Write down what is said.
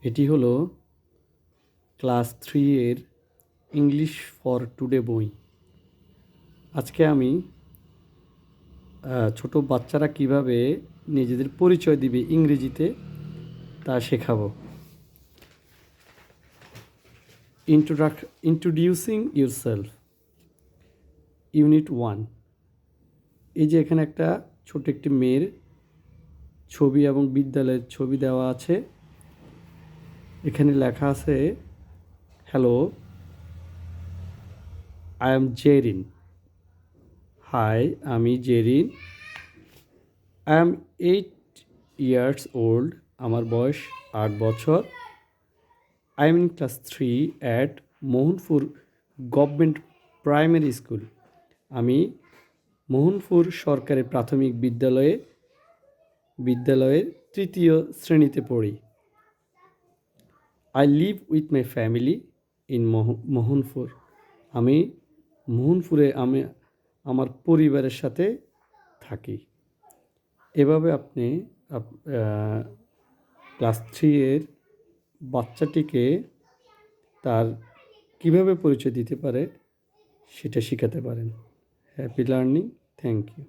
এটি হলো ক্লাস 3 এর ইংলিশ ফর টুডে বই। আজকে আমি ছোট বাচ্চারা কিভাবে নিজেদের পরিচয় দিবে ইংরেজিতে তা শেখাবো। Introducing yourself, unit 1। এই যে এখানে একটা ছোট একটি মেয়ের ছবি এবং বিদ্যালয়ের ছবি দেওয়া আছে। এখানে লেখা আছে, hello, I am Zerin. Hi, আমি Zerin. I am 8 years old, আমার বয়স 8 বছর। I am in class 3 at Mohanpur government primary school. আমি মোহনপুর সরকারি প্রাথমিক বিদ্যালয়ের 3য় শ্রেণীতে পড়ি। I live with my family in Mohanpur. আমি মোহনপুরে আমার পরিবারের সাথে থাকি। এভাবে আপনি ক্লাস 3 এর বাচ্চাটিকে তার কীভাবে পরিচয় দিতে পারে সেটা শেখাতে পারেন। Happy learning. Thank you.